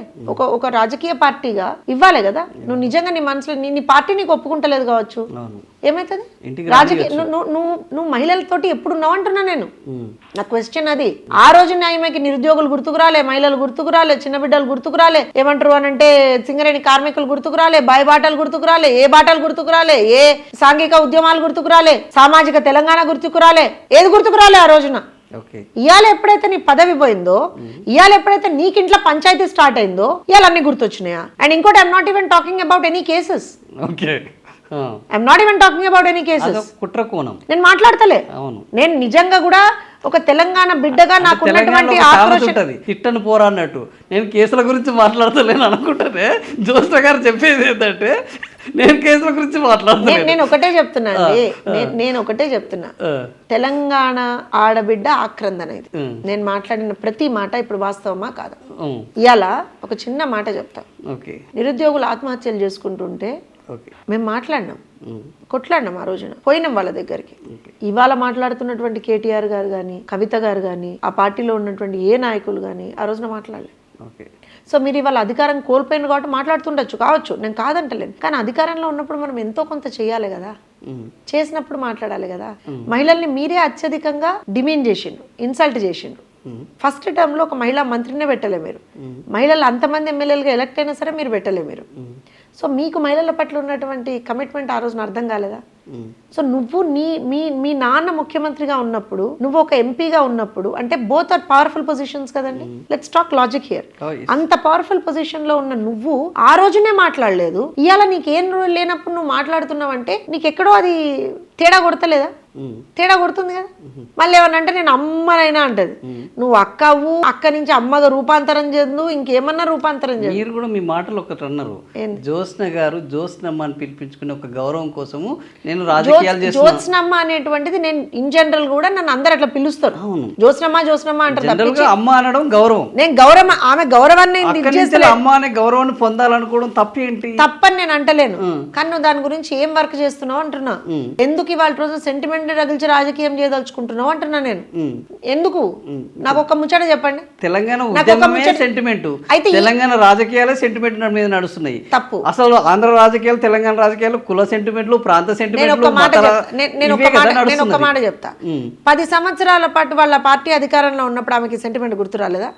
Speaker 1: ఒక రాజకీయ పార్టీగా ఇవ్వాలే కదా. నువ్వు నిజంగా నీ మనసులో నీ పార్టీ నీకు ఒప్పుకుంటలేదు కావచ్చు, ఏమైతుంది? రాజకీయ నువ్వు మహిళలతోటి ఎప్పుడు ఉన్నావు అంటున్నా నేను. నా క్వశ్చన్ అది. ఆ రోజు ఆమెకి నిరుద్యోగులు గుర్తుకురాలే, మహిళలు గుర్తుకురాలే, చిన్న బిడ్డలు గుర్తుకురాలే, ఏమంటారు అనంటే సింగరేణి కార్మికులు గుర్తుకురాలే, బాయి బాటలు గుర్తుకురాలే, ఏ బాటలు గుర్తుకురాలే, ఏ సాంఘిక ఉద్యమాలు గుర్తుకురాలే, సామాజిక తెలంగాణ గుర్తుకురాలే, ఏది గుర్తుకురాలే ఆ రోజున. ఇవాళ ఎప్పుడైతే నీ పదవి పోయిందో, ఇవాళ ఎప్పుడైతే నీకింట్లో పంచాయతీ స్టార్ట్ అయిందో, ఇవాళ అన్ని గుర్తొచ్చినాయా? అండ్ ఇంకోటి, I'm not even talking about any cases. I'm not even talking about any cases. నేను మాట్లాడతలే. నేను నిజంగా కూడా ఒక తెలంగాణ బిడ్డగా నాకు ఉన్నటువంటి ఆక్రోశం.
Speaker 2: తిట్టను పోరా అన్నట్టు నేను కేసుల గురించి మాట్లాడతలేను అనుకుంటానే. జోస్న గారు చెప్పేది ఏంటంటే నేను కేసుల గురించి మాట్లాడతాను.
Speaker 1: నేను ఒకటే చెప్తున్నా అండి, నేను ఒకటే చెప్తున్నా, తెలంగాణ ఆడబిడ్డ ఆక్రందన ఇది. నేను మాట్లాడిన ప్రతి మాట ఇప్పుడు వాస్తవమా కాదా? ఇవాళ ఒక చిన్న మాట చెప్తా. నిరుద్యోగులు ఆత్మహత్యలు చేసుకుంటుంటే మేము మాట్లాడినాం, కొట్లాడినాం. ఆ రోజున పోయినాం వాళ్ళ దగ్గరికి. ఇవాళ మాట్లాడుతున్నటువంటి కేటీఆర్ గారు కానీ, కవిత గారు కానీ, ఆ పార్టీలో ఉన్నటువంటి ఏ నాయకులు కానీ ఆ రోజున మాట్లాడలేదు. సో మీరు ఇవాళ అధికారం కోల్పోయింది కాబట్టి మాట్లాడుతుండొచ్చు, కావచ్చు, నేను కాదంటలేను. కానీ అధికారంలో ఉన్నప్పుడు మనం ఎంతో కొంత చేయాలి కదా, చేసినప్పుడు మాట్లాడాలి కదా. మహిళల్ని మీరే అత్యధికంగా డిమీన్ చేసిండ్రు, ఇన్సల్ట్ చేసిండ్రు. ఫస్ట్ టర్మ్లో ఒక మహిళా మంత్రినే పెట్టలే మీరు. మహిళలు అంతమంది ఎమ్మెల్యేలుగా ఎలక్ట్ అయినా సరే మీరు పెట్టలే మీరు. సో మీకు మహిళల పట్ల ఉన్నటువంటి కమిట్మెంట్ ఆ రోజున అర్థం కాలేదా? సో నువ్వు మీ నాన్న ముఖ్యమంత్రిగా ఉన్నప్పుడు, నువ్వు ఒక ఎంపీగా ఉన్నప్పుడు, అంటే బోత్ ఆర్ పవర్ఫుల్ పొజిషన్స్ కదండి. Let's talk logic here. అంత పవర్ఫుల్ పొజిషన్ లో ఉన్న నువ్వు ఆ రోజునే మాట్లాడలేదు. ఇవాళ నీకేం లేనప్పుడు నువ్వు మాట్లాడుతున్నావు అంటే నీకు ఎక్కడో అది తేడా కొడతలేదా? తేడా కొడుతుంది కదా. మళ్ళీ ఏమన్నా నేను అమ్మనైనా అంటది. నువ్వు అక్కవు, అక్క నుంచి అమ్మగా రూపాంతరం చేదు, ఇంకేమన్నా రూపాంతరం చేదు.
Speaker 2: మీరు కూడా మీ మాటలు ఒకటి అన్నారు, జ్యోత్స్న గారు జ్యోత్స్నమ్మ అని పిలిపించుకునే ఒక గౌరవం కోసము నేను రాజకీయాలు చేస్తున్నా.
Speaker 1: జ్యోత్స్నమ్మ అనేటువంటిది నేను ఇన్ జనరల్ కూడా నన్ను అందరు అట్లా పిలుస్తారు. జ్యోత్స్నమ్మ జ్యోత్స్నమ్మ అంటారు.
Speaker 2: అమ్మ అనడం గౌరవం.
Speaker 1: నేను గౌరవం, ఆమె గౌరవాన్ని
Speaker 2: అమ్మ అనే గౌరవాన్ని పొందాలనుకోవడం తప్పేంటి?
Speaker 1: తప్పని నేను అంటలేను. కానీ నువ్వు దాని గురించి ఏం వర్క్ చేస్తున్నావు అంటున్నా. ఎందుకు ఇవాళ రోజు సెంటిమెంట్ రగిల్చి రాజకీయం చేయదలుచుకుంటున్నావు అంటున్నా నేను. ఎందుకు? నాకు ఒక ముచ్చట చెప్పండి.
Speaker 2: తెలంగాణ సెంటిమెంట్, తెలంగాణ రాజకీయాలే సెంటిమెంట్ మీద నడుస్తున్నాయి.
Speaker 1: తప్పు.
Speaker 2: అసలు ఆంధ్ర రాజకీయాలు, తెలంగాణ రాజకీయాలు కుల సెంటిమెంట్లు, ప్రాంత సెంటిమెంట్లు.
Speaker 1: నేను ఒక మాట చెప్తా. 10 సంవత్సరాల పాటు వాళ్ళ పార్టీ అధికారంలో ఉన్నప్పుడు ఆమెకి సెంటిమెంట్ గుర్తు రాలేదా?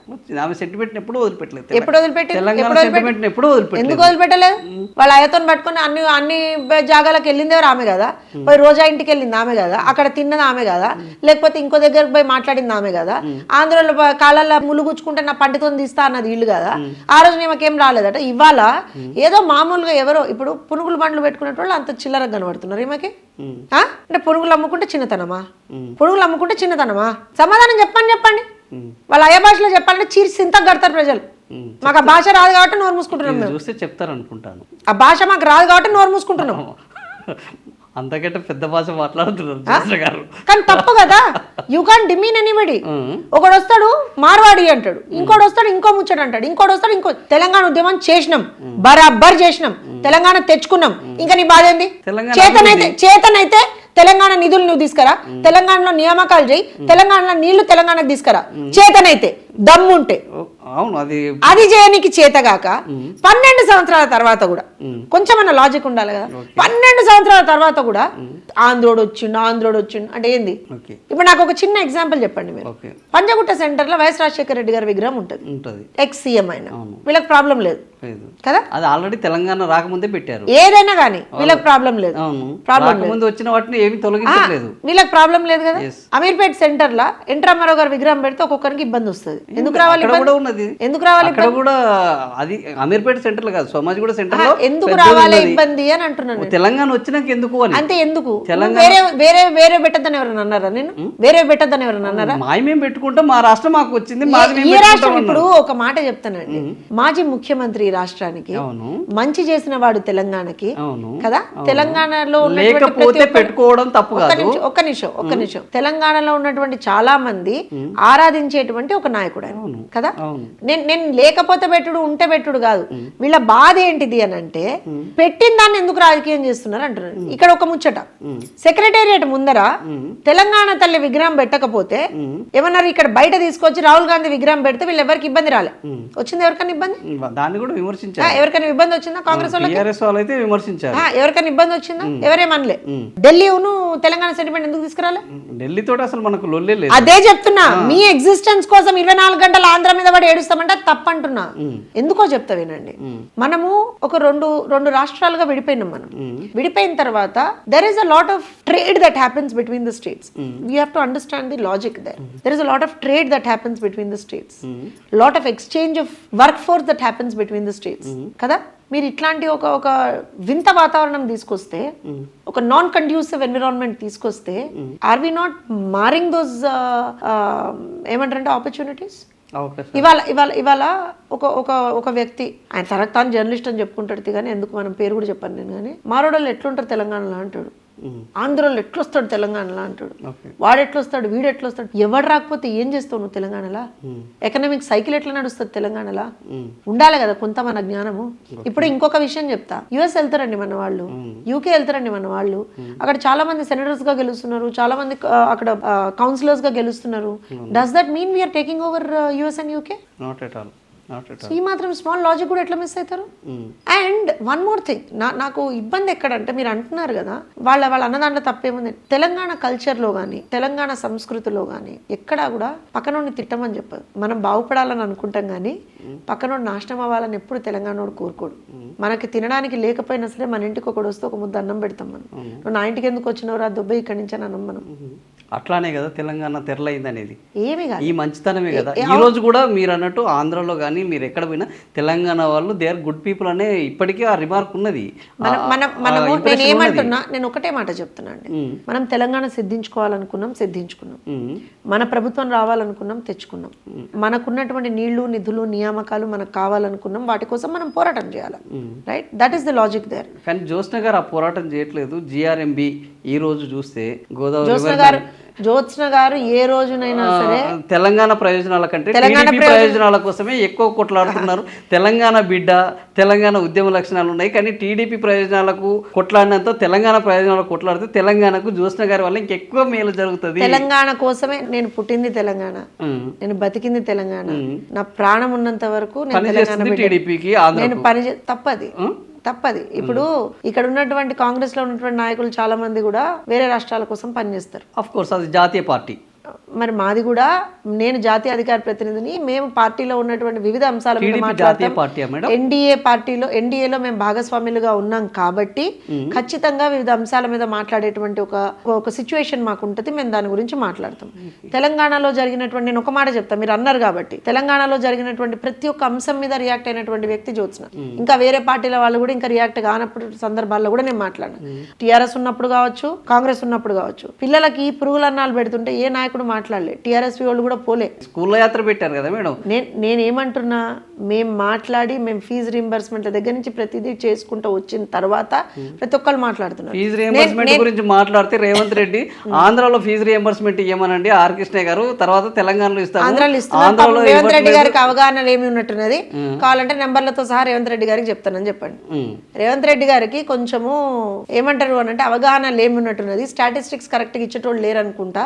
Speaker 2: ఆమె సెంటిమెంట్ ఎప్పుడు వదిలిపెట్టలేదు.
Speaker 1: ఎప్పుడు వదిలిపెట్టింది?
Speaker 2: ఎప్పుడు వదిలిపెట్టలేదు.
Speaker 1: ఎందుకు వదిలిపెట్టలేదు? వాళ్ళ అయ్యతో పట్టుకుని అన్ని జాగాలకు వెళ్ళిందే ఆమె కదా. పోయి రోజా ఇంటికి వెళ్ళింది ఆమె కదా. అక్కడ తిన్నది ఆమె కదా. లేకపోతే ఇంకో దగ్గరకు పోయి మాట్లాడింది ఆమె కదా. ఆంధ్రలో కాళ్ళల్లో ములుగుచ్చుకుంటే నా పంటితో తీస్తా అన్నది వీళ్ళు కదా. ఆ రోజు ఏమకేం రాలేదట. ఇవాళ ఏదో మామూలుగా ఎవరో ఇప్పుడు పునుగులు బండ్లు పెట్టుకునేటోళ్ళు అంత చిల్లరగా కనబడుతున్నారు ఈమెకి. అంటే పునుగులు అమ్ముకుంటే చిన్నతనమా? పునుగులు అమ్ముకుంటే చిన్నతనమా? సమాధానం చెప్పండి. వాళ్ళ అయ్య భాషలో చెప్పాలంటే చీరి సింతకు కడతారు ప్రజలు. మాకు ఆ భాష రాదు కాబట్టి నోరు మూసుకుంటున్నాం. మేము
Speaker 2: చూస్తే చెప్తారు అనుకుంటాను.
Speaker 1: ఆ భాష మాకు రాదు కాబట్టి నోరు మూసుకుంటున్నాం.
Speaker 2: అంతకంటే పెద్ద భాష మాట్లాడుతున్నారు గారు.
Speaker 1: కానీ తప్పు కదా. You can't demean anybody. ఒకడు వస్తాడు మార్వాడి అంటాడు, ఇంకోటి వస్తాడు ఇంకో ముచ్చట అంటాడు, ఇంకోటి వస్తాడు ఇంకో. తెలంగాణ ఉద్యమం చేసినాం, బరాబర్ చేసినాం, తెలంగాణ తెచ్చుకున్నాం. ఇంకా నీ బాధ ఏంది? చేతనైతే తెలంగాణ నిధులు నువ్వు తీసుకురా, తెలంగాణలో నియామకాలు చేయి, తెలంగాణలో నీళ్లు తెలంగాణకు తీసుకురా. చేతనైతే, దమ్ముంటే. అది చేయనికి చేతగాక 12 సంవత్సరాల తర్వాత కూడా కొంచెమన్నా లాజిక్ ఉండాలి కదా. 12 సంవత్సరాల తర్వాత కూడా ఆంధ్రోడు వచ్చిండు అంటే ఏంది? ఇప్పుడు నాకు ఒక చిన్న ఎగ్జాంపుల్ చెప్పండి మీరు. పంజగుట్ట సెంటర్ లో వైఎస్ రాజశేఖర రెడ్డి గారి విగ్రహం ఉంటుంది. ఎక్స్ సీఎం అయినా వీళ్ళకి ప్రాబ్లం లేదు కదా.
Speaker 2: అది ఆల్రెడీ తెలంగాణ రాకముందే పెట్టారు.
Speaker 1: ఏదైనా కానీ వీళ్ళకి ప్రాబ్లం లేదు.
Speaker 2: ముందు వచ్చిన వాటిని ఏమి తొలగించలేదు.
Speaker 1: వీళ్ళకి ప్రాబ్లం లేదు కదా. అమీర్పేట్ సెంటర్ లా ఎన్ రామారావు గారి విగ్రహం పెడితే ఒక్కొక్కరికి ఇబ్బంది వస్తుంది. ఎందుకు రావాలి?
Speaker 2: ఉన్నది.
Speaker 1: ఎందుకు రావాలి
Speaker 2: అక్కడ కూడా అది అమీర్పేట సెంటర్ లో కాదు, సోమాజిగూడ సెంటర్ లో
Speaker 1: ఎందుకు రావాలి ఇబ్బంది అని అంటున్నాను.
Speaker 2: తెలంగాణ వచ్చినాక ఎందుకు అని.
Speaker 1: అంటే ఎందుకు వేరే వేరే వేరే పెట్టద్దని ఎవరైనా అన్నారా? నేను వేరే పెట్టద్దని ఎవరైనా అన్నారా?
Speaker 2: మావి మేము పెట్టుకుంటాం, మా రాష్ట్రం మాకు వచ్చింది,
Speaker 1: ఈ రాష్ట్రం. ఇప్పుడు ఒక మాట చెప్తానండి, మాజీ ముఖ్యమంత్రి ఈ రాష్ట్రానికి, మంచి చేసిన వాడు తెలంగాణకి కదా. తెలంగాణలో
Speaker 2: లేకపోతే పెట్టుకోవడం తప్పు కాదు.
Speaker 1: ఒక్క నిమిషం తెలంగాణలో ఉన్నటువంటి చాలా మంది ఆరాధించేటువంటి ఒక నాయకుడు ఆయన కదా. నేను లేకపోతే పెట్టుడు ఉంటే పెట్టుడు కాదు. వీళ్ళ బాధ ఏంటిది అని అంటే, పెట్టిన దాన్ని ఎందుకు రాజకీయం చేస్తున్నారు అంటున్నారు. ఇక్కడ ఒక ముచ్చట, సెక్రటేరియట్ ముందర తెలంగాణ తల్లి విగ్రహం పెట్టకపోతే ఏమన్నారు, ఇక్కడ బయట తీసుకొచ్చి రాహుల్ గాంధీ విగ్రహం పెడితే వీళ్ళు ఎవరికి ఇబ్బంది రాలే. వచ్చింది ఎవరికైనా ఇబ్బంది?
Speaker 2: దాన్ని కూడా విమర్శించారు.
Speaker 1: ఎవరికైనా ఇబ్బంది వచ్చిందా? కాంగ్రెస్
Speaker 2: వాళ్ళైతే విమర్శించారు.
Speaker 1: ఎవరికైనా ఇబ్బంది వచ్చిందా? ఎవరేమనలే. ఢిల్లీను తెలంగాణ సెంటిమెంట్ ఎందుకు తీసుకురాలే?
Speaker 2: ఢిల్లీతో అసలు మనకు లొల్లే లేదు.
Speaker 1: అదే చెప్తున్నా, మీ ఎగ్జిస్టెన్స్ కోసం 24 గంటలు ఆంధ్ర మీద పడి ఏడుస్తామంటే తప్పంటున్నా. ఎందుకో చెప్తా వినండి. మనము ఒక రెండు రాష్ట్రాలుగా విడిపోయినాం. మనం విడిపోయిన తర్వాత there is a lot of trade that happens between the states. We have to understand the logic there. There is a lot of trade that happens between the states, lot of exchange of work force that happens between the states కదా. మీరు ఇట్లాంటి ఒక వింత వాతావరణం తీసుకొస్తే, ఒక non conducive environment తీసుకొస్తే, are we not marring those ఏమంటారంటే ఆపర్చునిటీస్? ఇవాళ ఒక వ్యక్తి, ఆయన తనకు తాను జర్నలిస్ట్ అని చెప్పుకుంటాడు కానీ ఎందుకు మనం పేరు కూడా చెప్పాను నేను, కానీ మారోడోళ్ళు ఎట్లుంటారు తెలంగాణలో అంటాడు, ఆంధ్రలో ఎట్లొస్తాడు తెలంగాణలో అంటాడు, వాడు ఎట్లొస్తాడు, వీడు ఎట్లొస్తాడు. ఎవడు రాకపోతే ఏం చేస్తావు నువ్వు తెలంగాణలో? ఎకనామిక్ సైకిల్ ఎట్లా నడుస్తుంది తెలంగాణలో? ఉండాలి కదా కొంత మన జ్ఞానము. ఇప్పుడు ఇంకొక విషయం చెప్తా, యుఎస్ వెళ్తారండి మన వాళ్ళు, యూకే వెళ్తారండి మన వాళ్ళు. అక్కడ చాలా మంది సెనేటర్స్ గా గెలుస్తున్నారు, చాలా మంది అక్కడ కౌన్సిలర్స్ గా గెలుస్తున్నారు. Does that mean we are taking over US and UK?
Speaker 2: Not at all.
Speaker 1: ఈ మాత్రం స్మాల్ లాజిక్ కూడా ఎట్లా మిస్ అవుతారు? అండ్ వన్ మోర్ థింగ్, నాకు ఇబ్బంది ఎక్కడంటే, మీరు అంటున్నారు కదా వాళ్ళ అన్నదాంట్లో తప్పేముంది. తెలంగాణ కల్చర్లో కానీ తెలంగాణ సంస్కృతిలో కానీ ఎక్కడా కూడా పక్కనోడిని తిట్టమని చెప్పదు. మనం బాగుపడాలని అనుకుంటాం కానీ పక్కనోడు నాశనం అవ్వాలని ఎప్పుడు తెలంగాణోడు కోరుకోడు. మనకి తినడానికి లేకపోయినా సరే మన ఇంటికి ఒకడు వస్తే ఒక ముద్ద అన్నం పెడతాం. మనం నువ్వు నా ఇంటికి ఎందుకు వచ్చినవరా దుబ్బై ఇక్కడి నుంచి అని అన్నం మనం.
Speaker 2: అట్లానే కదా తెలంగాణ తెరలైంది అనేది,
Speaker 1: ఏమి కాదు,
Speaker 2: ఈ మంచితనమే కదా. ఈ రోజు కూడా మీరు అన్నట్టు ఆంధ్రలో కానీ మీరు ఎక్కడ పోయినా తెలంగాణ వాళ్ళు దే ఆర్ గుడ్ పీపుల్ అనే ఇప్పటికీ ఆ రిమార్క్ ఉన్నది.
Speaker 1: నేను ఏమంటున్నా, నేను ఒకటే మాట చెప్తున్నా అండి, మనం తెలంగాణ సిద్ధించుకోవాలనుకున్నాం, సిద్ధించుకున్నాం. మన ప్రభుత్వం రావాలనుకున్నాం, తెచ్చుకున్నాం. మనకున్నటువంటి నీళ్లు నిధులు నియామకాలు మనకు కావాలనుకున్నాం, వాటి కోసం మనం పోరాటం చేయాలి. Right, that is the logic there.
Speaker 2: కానీ జ్యోత్స్న గారు ఆ పోరాటం చేయట్లేదు. జిఆర్ఎంబి ఈ రోజు చూస్తే గోదావరి
Speaker 1: జ్యోత్స్న గారు ఏ రోజునైనా సరే
Speaker 2: తెలంగాణ ప్రయోజనాల కంటే టీడీపీ ప్రయోజనాల కోసమే ఎక్కువ కొట్లాడుతున్నారు. తెలంగాణ బిడ్డ, తెలంగాణ ఉద్యమ లక్షణాలు ఉన్నాయి, కానీ టీడీపీ ప్రయోజనాలకు కొట్లాడినంత తెలంగాణ ప్రయోజనాలకు కొట్లాడితే తెలంగాణకు జ్యోత్స్న గారి వల్ల ఇంకెక్కువ మేలు జరుగుతుంది.
Speaker 1: తెలంగాణ కోసమే నేను పుట్టింది తెలంగాణ, నేను బతికింది తెలంగాణ, నా ప్రాణం ఉన్నంత వరకు నేను
Speaker 2: టీడీపీకి
Speaker 1: నేను పని తప్పది. ఇప్పుడు ఇక్కడ ఉన్నటువంటి కాంగ్రెస్ లో ఉన్నటువంటి నాయకులు చాలా మంది కూడా వేరే రాష్ట్రాల కోసం పనిచేస్తారు.
Speaker 2: ఆఫ్ కోర్స్ అది జాతీయ పార్టీ.
Speaker 1: మరి మాది కూడా, నేను జాతీయ అధికార ప్రతినిధిని, మేము పార్టీలో ఉన్నటువంటి వివిధ అంశాల మీద మాట్లాడతాం. ఎన్డీఏలో మేము భాగస్వాములుగా ఉన్నాం కాబట్టి ఖచ్చితంగా వివిధ అంశాల మీద మాట్లాడేటువంటి ఒక సిచ్యువేషన్ మాకు ఉంటుంది. మేము దాని గురించి మాట్లాడతాం. తెలంగాణలో జరిగినటువంటి, నేను ఒక మాట చెప్తాను, మీరు అన్నారు కాబట్టి, తెలంగాణలో జరిగినటువంటి ప్రతి ఒక్క అంశం మీద రియాక్ట్ అయినటువంటి వ్యక్తి జ్యోత్స్న. ఇంకా వేరే పార్టీల వాళ్ళు కూడా ఇంకా రియాక్ట్ కానప్పుడు సందర్భాల్లో కూడా నేను మాట్లాడాను. టీఆర్ఎస్ ఉన్నప్పుడు కావచ్చు, కాంగ్రెస్ ఉన్నప్పుడు కావచ్చు. పిల్లలకి పురుగులన్నాలు పెడుతుంటే ఏ నాయకుడు మాట్లాడలే, టీఆర్ఎస్ వాళ్ళు కూడా పోలే.
Speaker 2: స్కూల్లో యాత్ర పెట్టారు కదా మేడం.
Speaker 1: నేనేమంటున్నా, మేము మాట్లాడి మేము ఫీజు రీంబర్స్మెంట్ దగ్గర నుంచి ప్రతిదీ చేసుకుంటూ వచ్చిన తర్వాత ప్రతి ఒక్కళ్ళు మాట్లాడుతున్నారు.
Speaker 2: ఫీజు రీంబర్స్మెంట్ గురించి మాట్లాడితే రేవంత్ రెడ్డి ఆంధ్రాలో ఫీజు రీంబర్స్మెంట్ ఇవ్వమనండి ఆర్ కృష్ణ గారు, తర్వాత తెలంగాణలో ఇస్తారు.
Speaker 1: ఆంధ్రాలో రేవంత్ రెడ్డి గారికి అవగాహన ఏమి ఉన్నట్టున్నది, కావాలంటే నెంబర్లతో సహా రేవంత్ రెడ్డి గారికి చెప్తానని చెప్పండి. రేవంత్ రెడ్డి గారికి కొంచెము ఏమంటారు అని అంటే అవగాహన ఏమి ఉన్నట్టున్నది, స్టాటిస్టిక్స్ కరెక్ట్ గా ఇచ్చేటోళ్ళు లేరు అనుకుంటా.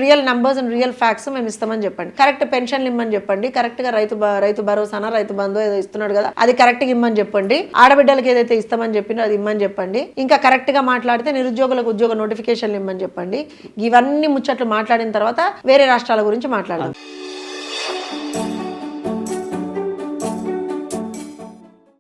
Speaker 1: Real numbers and real facts మేము ఇస్తామని చెప్పండి. కరెక్ట్ పెన్షన్లు ఇమ్మని చెప్పండి. కరెక్ట్ గా రైతు భరోసానా రైతు బంధు ఏదో ఇస్తున్నాడు కదా అది కరెక్ట్ గా ఇమ్మని చెప్పండి. ఆడబిడ్డలకి ఏదైతే ఇస్తామని చెప్పిందో అది ఇమ్మని చెప్పండి. ఇంకా కరెక్ట్ గా మాట్లాడితే నిరుద్యోగులకు ఉద్యోగ నోటిఫికేషన్లు ఇమ్మని చెప్పండి. ఇవన్నీ ముచ్చట్లు మాట్లాడిన తర్వాత వేరే రాష్ట్రాల గురించి మాట్లాడదాం.